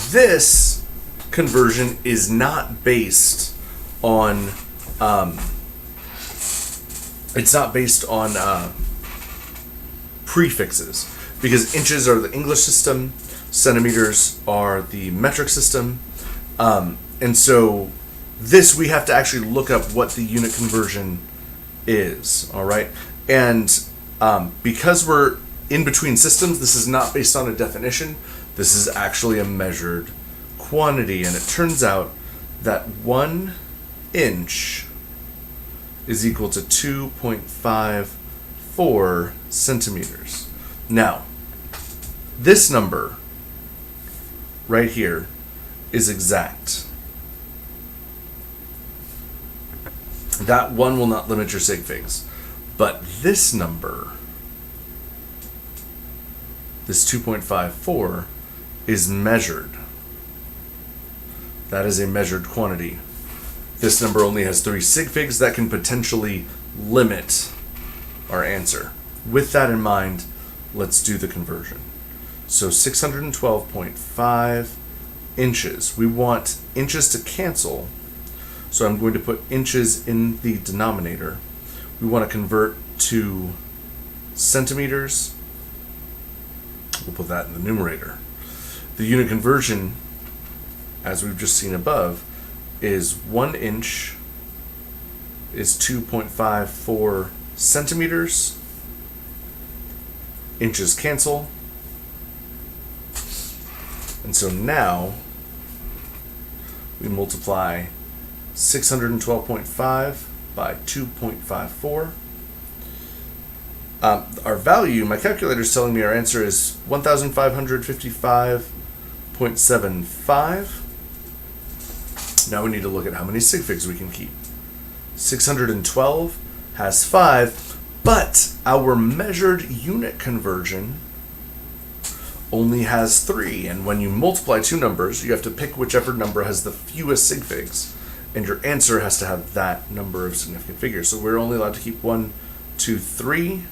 this conversion is not based on prefixes, because inches are the English system, centimeters are the metric system, and so this we have to actually look up what the unit conversion is. All right, and because we're in between systems, this is not based on a definition. This is actually a measured quantity, and it turns out that 1 inch is equal to 2.54 centimeters. Now, this number right here is exact. That one will not limit your sig figs, but this number, this 2.54, is measured. That is a measured quantity. This number only has 3 sig figs that can potentially limit our answer. With that in mind, let's do the conversion. So 612.5 inches. We want inches to cancel, so I'm going to put inches in the denominator. We want to convert to centimeters. We'll put that in the numerator. The unit conversion, as we've just seen above, is 1 inch is 2.54 centimeters. Inches cancel. And so now we multiply 612.5 by 2.54. Our value, my calculator is telling me our answer is 1,555.75. Now we need to look at how many sig figs we can keep. 612 has 5, but our measured unit conversion only has 3. And when you multiply two numbers, you have to pick whichever number has the fewest sig figs, and your answer has to have that number of significant figures. So we're only allowed to keep 1, 2, 3.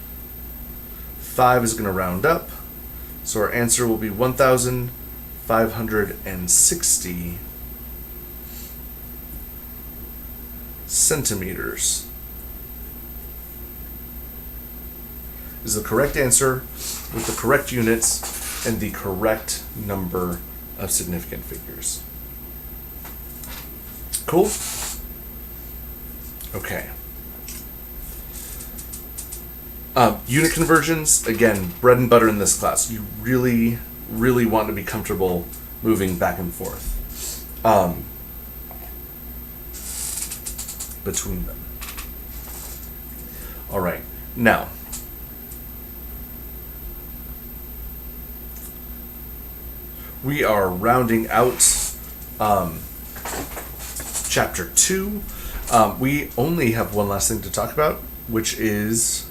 5 is going to round up. So our answer will be 1,560 centimeters is the correct answer with the correct units and the correct number of significant figures. Cool? Okay. Unit conversions, again, bread and butter in this class. You really, really want to be comfortable moving back and forth between them. All right, now, we are rounding out Chapter 2. We only have one last thing to talk about, which is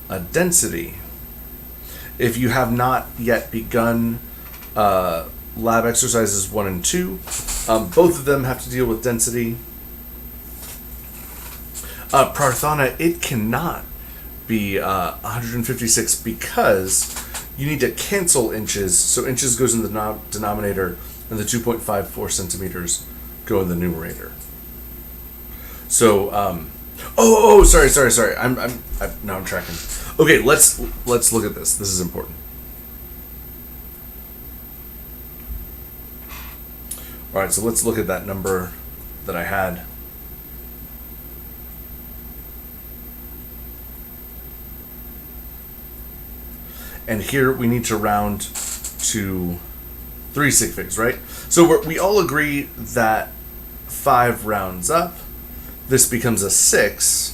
a density. If you have not yet begun lab exercises 1 and 2, both of them have to deal with density. Prarthana, it cannot be 156 because you need to cancel inches, so inches goes in the denominator and the 2.54 centimeters go in the numerator. So, sorry. I'm now I'm tracking. Okay, let's look at this. This is important. All right, so let's look at that number that I had. And here we need to round to 3 sig figs, right? So we all agree that 5 rounds up. This becomes a 6.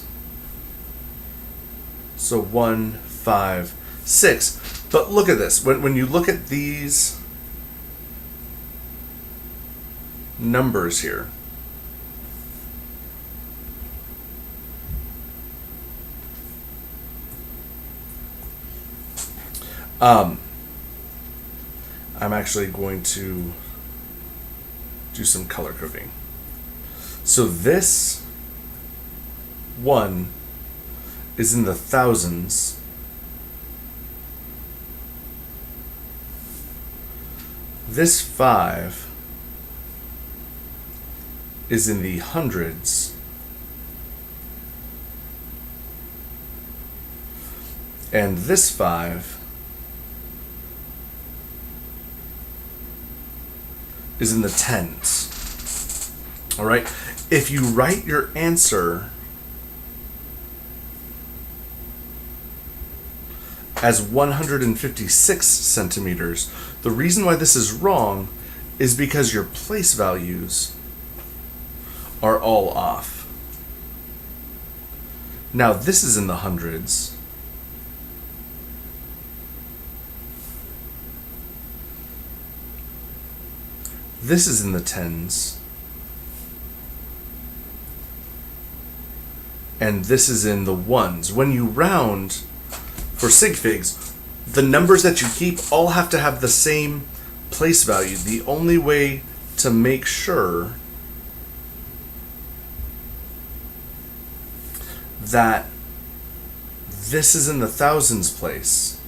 So 1, 5, 6. But look at this. When you look at these numbers here, I'm actually going to do some color coding. So this one is in the thousands. This 5 is in the hundreds. And this 5 is in the tens. All right? If you write your answer as 156 centimeters, the reason why this is wrong is because your place values are all off. Now this is in the hundreds. This is in the tens. And this is in the ones. When you round for sig figs, the numbers that you keep all have to have the same place value. The only way to make sure that this is in the thousands place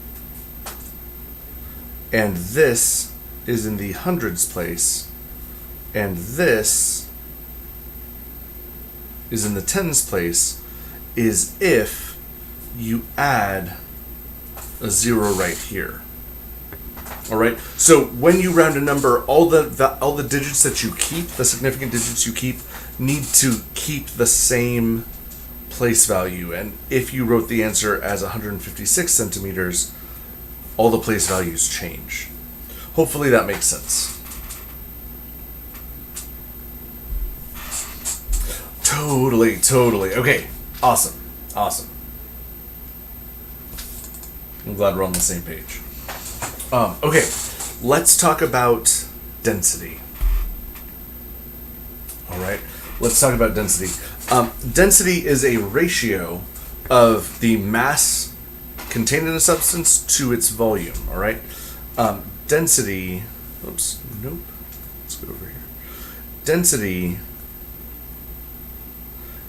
and this is in the hundreds place and this is in the tens place is if you add a 0 right here. All right. So when you round a number, all the digits that you keep, the significant digits you keep, need to keep the same place value. And if you wrote the answer as 156 centimeters, all the place values change. Hopefully that makes sense. Totally. Okay. Awesome. I'm glad we're on the same page. Okay, let's talk about density. All right, let's talk about density. Density is a ratio of the mass contained in a substance to its volume. All right, density. Oops. Nope. Let's go over here. Density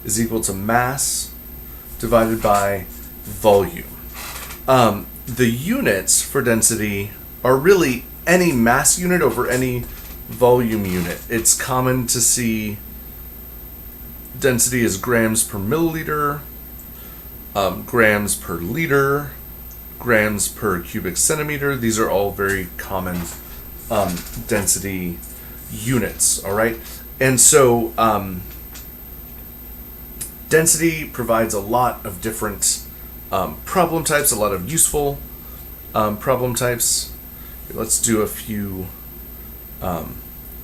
is equal to mass divided by volume. The units for density are really any mass unit over any volume unit. It's common to see density as grams per milliliter, grams per liter, grams per cubic centimeter. These are all very common density units, all right? And so density provides a lot of different problem types, a lot of useful problem types. Let's do a few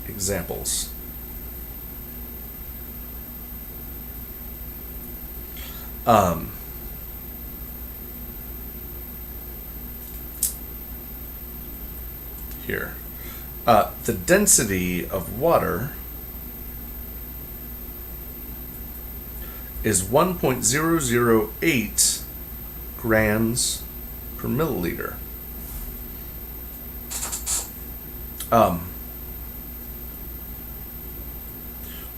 examples. Here. The density of water is 1.008 grams per milliliter.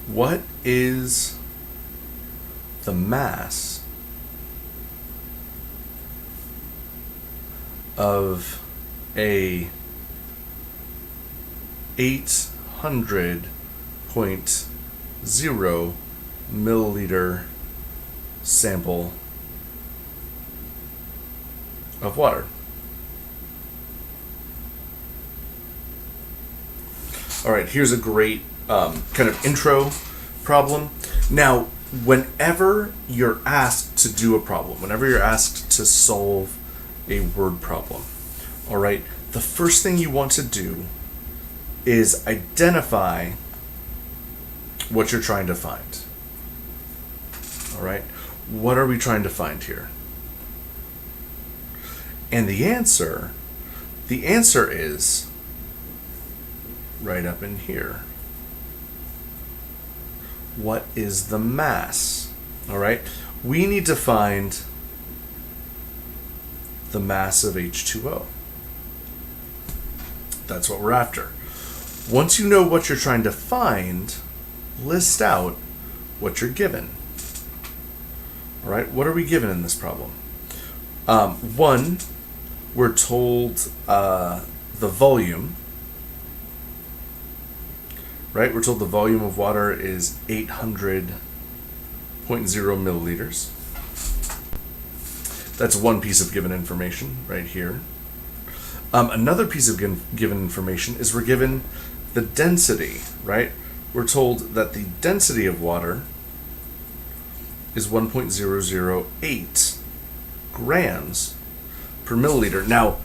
What is the mass of a 800.0 milliliter sample of water? All right, here's a great kind of intro problem. Now, whenever you're asked to do a problem, whenever you're asked to solve a word problem, all right, the first thing you want to do is identify what you're trying to find. All right, what are we trying to find here? And the answer is right up in here. What is the mass? All right, we need to find the mass of H2O. That's what we're after. Once you know what you're trying to find, list out what you're given. All right, what are we given in this problem? One, we're told the volume. Right, we're told the volume of water is 800.0 milliliters. That's one piece of given information right here. Another piece of given information is we're given the density, right? We're told that the density of water is 1.008 grams per milliliter. Now,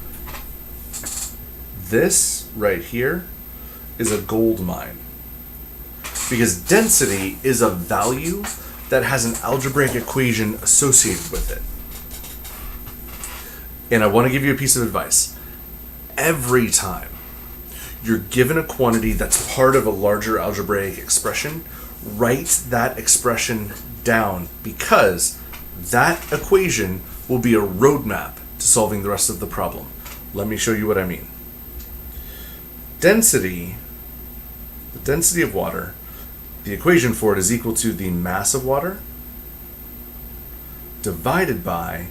this right here is a gold mine, because density is a value that has an algebraic equation associated with it. And I want to give you a piece of advice. Every time you're given a quantity that's part of a larger algebraic expression, write that expression down, because that equation will be a roadmap to solving the rest of the problem. Let me show you what I mean. Density, the density of water, the equation for it is equal to the mass of water divided by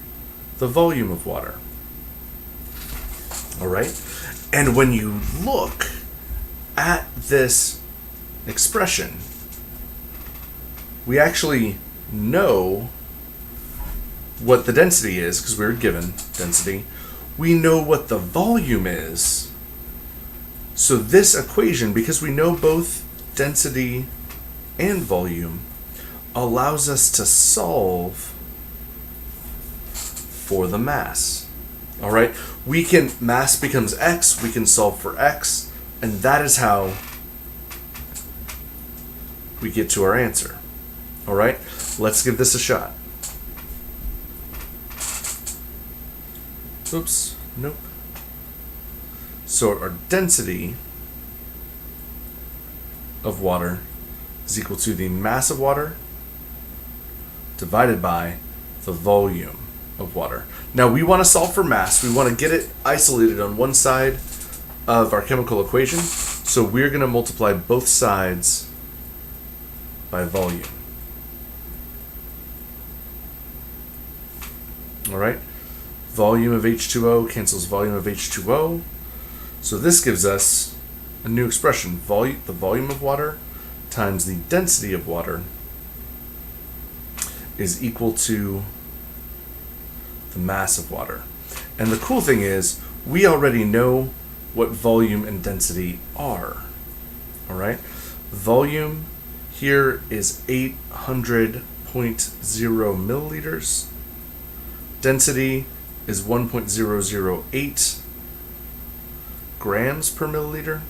the volume of water. All right? And when you look at this expression, we actually know what the density is, because we were given density. We know what the volume is. So this equation, because we know both density and volume, allows us to solve for the mass. All right, mass becomes x, we can solve for x, and that is how we get to our answer. All right, let's give this a shot. Oops, nope. So our density of water is equal to the mass of water divided by the volume of water. Now we want to solve for mass. We want to get it isolated on one side of our chemical equation. So we're going to multiply both sides by volume. All right. Volume of H2O cancels volume of H2O. So this gives us a new expression. The volume of water times the density of water is equal to the mass of water. And the cool thing is, we already know what volume and density are. All right? Volume here is 800.0 milliliters. Density is 1.008 grams per milliliter.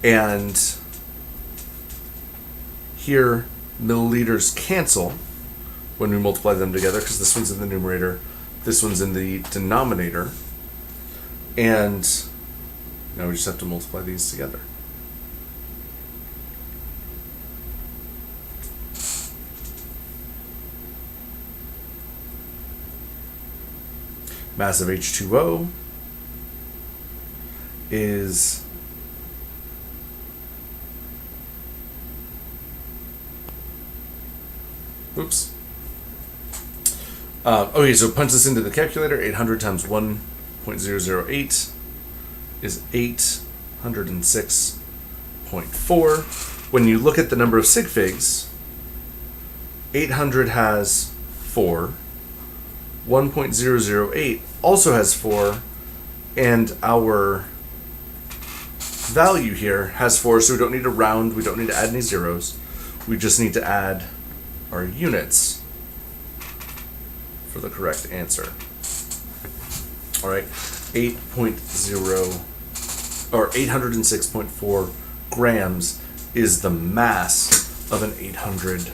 And here, milliliters cancel when we multiply them together, because this one's in the numerator, this one's in the denominator, and now we just have to multiply these together. Mass of H2O is okay, so punch this into the calculator. 800 times 1.008 is 806.4. When you look at the number of sig figs, 800 has 4, 1.008 also has 4, and our value here has 4, so we don't need to round, we don't need to add any zeros. We just need to add our units for the correct answer. All right, 806.4 grams is the mass of an 800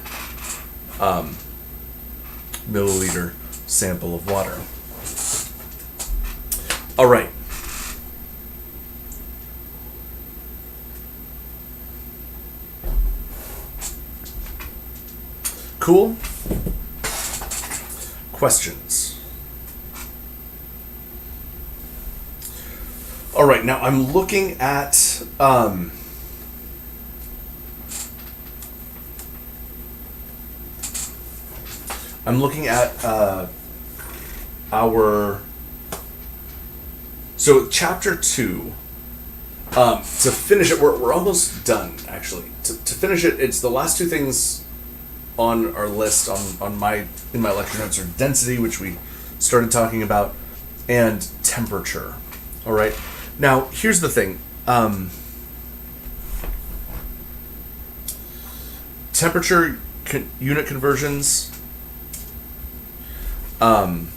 milliliter sample of water. All right. Cool? Questions? All right, now I'm looking at our chapter 2. To finish it, we're almost done actually. To finish it, it's the last two things on our list in my lecture notes are density, which we started talking about, and temperature. All right. Now here's the thing. Temperature unit conversions are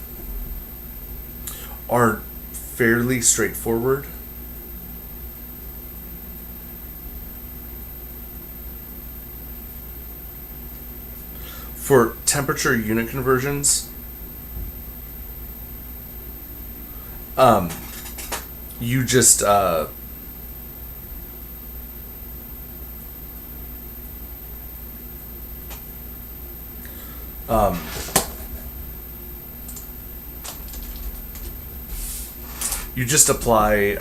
fairly straightforward. For temperature unit conversions, you just apply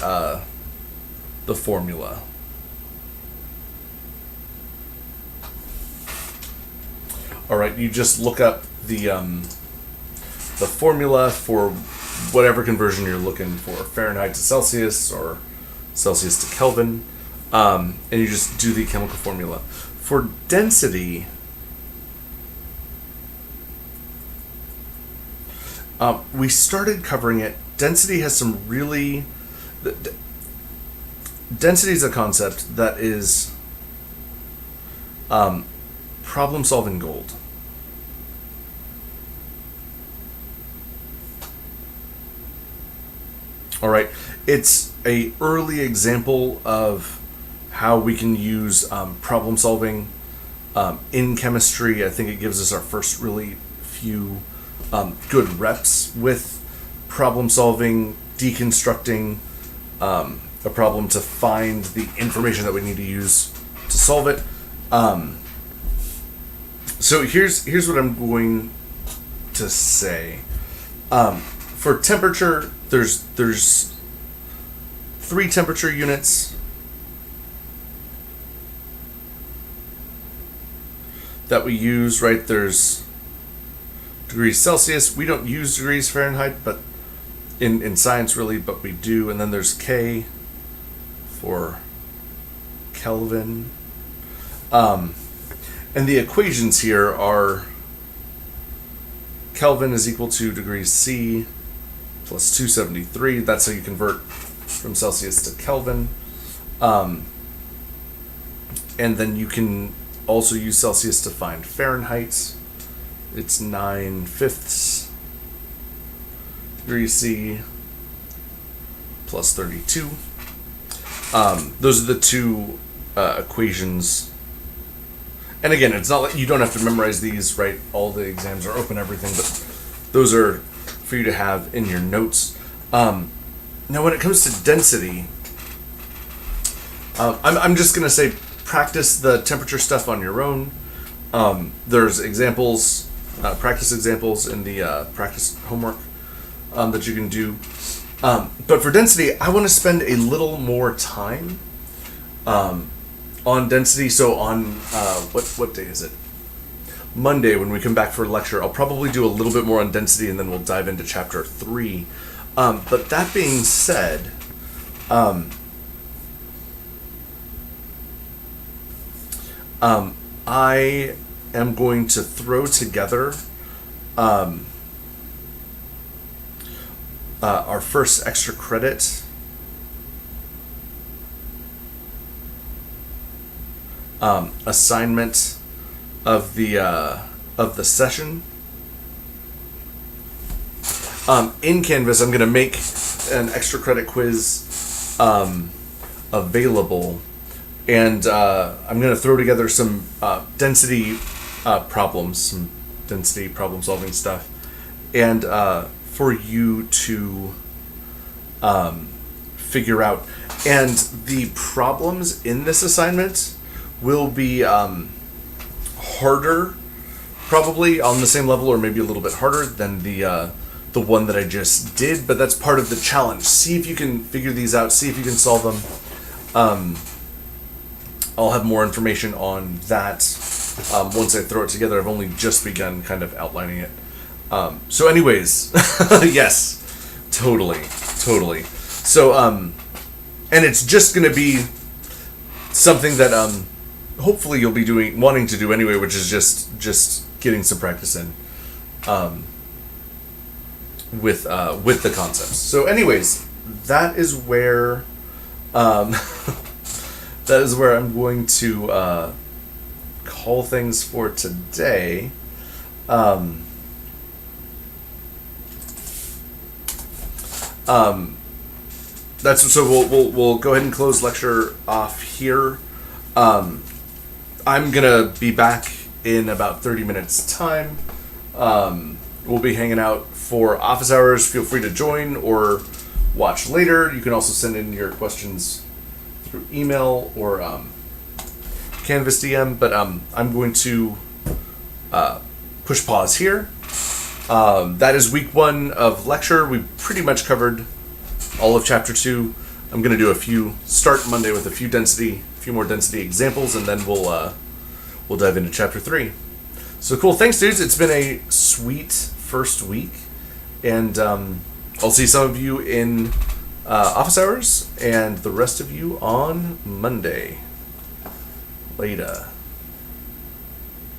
the formula. All right, you just look up the formula for whatever conversion you're looking for, Fahrenheit to Celsius or Celsius to Kelvin, and you just do the chemical formula. For density, we started covering it. Density has some really... Density is a concept that is problem-solving gold. All right, it's a early example of how we can use problem solving in chemistry. I think it gives us our first really few good reps with problem solving, deconstructing a problem to find the information that we need to use to solve it. So here's what I'm going to say. For temperature, there's 3 temperature units that we use, right? There's degrees Celsius. We don't use degrees Fahrenheit, but in science really, but we do. And then there's K for Kelvin. And the equations here are Kelvin is equal to degrees C plus 273. That's how you convert from Celsius to Kelvin. And then you can also use Celsius to find Fahrenheit. It's 9/5 degrees C plus 32. Those are the two equations. And again, it's not like you don't have to memorize these, right? All the exams are open, everything, but those are for you to have in your notes. Now, when it comes to density, I'm just going to say practice the temperature stuff on your own. There's examples, practice examples in the practice homework that you can do. But for density, I want to spend a little more time on density. So on, what day is it? Monday, when we come back for lecture, I'll probably do a little bit more on density, and then we'll dive into chapter 3. But that being said, I am going to throw together our first extra credit assignment of the session. In Canvas, I'm going to make an extra credit quiz available, and I'm going to throw together some density problems, some density problem solving stuff, and for you to figure out. And the problems in this assignment will be harder, probably on the same level or maybe a little bit harder than the one that I just did, but that's part of the challenge. See if you can figure these out, see if you can solve them. I'll have more information on that once I throw it together. I've only just begun kind of outlining it. So anyways, yes, totally. So, and it's just going to be something that hopefully you'll be wanting to do anyway, which is just getting some practice in with the concepts. So anyways, that is where I'm going to call things for today. That's so we'll go ahead and close lecture off here. I'm gonna be back in about 30 minutes time. We'll be hanging out for office hours. Feel free to join or watch later. You can also send in your questions through email or Canvas DM. But I'm going to push pause here. That is week 1 of lecture. We pretty much covered all of chapter 2. I'm going to do start Monday with a few more density examples, and then we'll dive into chapter 3. So cool. Thanks, dudes. It's been a sweet first week, and I'll see some of you in office hours, and the rest of you on Monday. Later.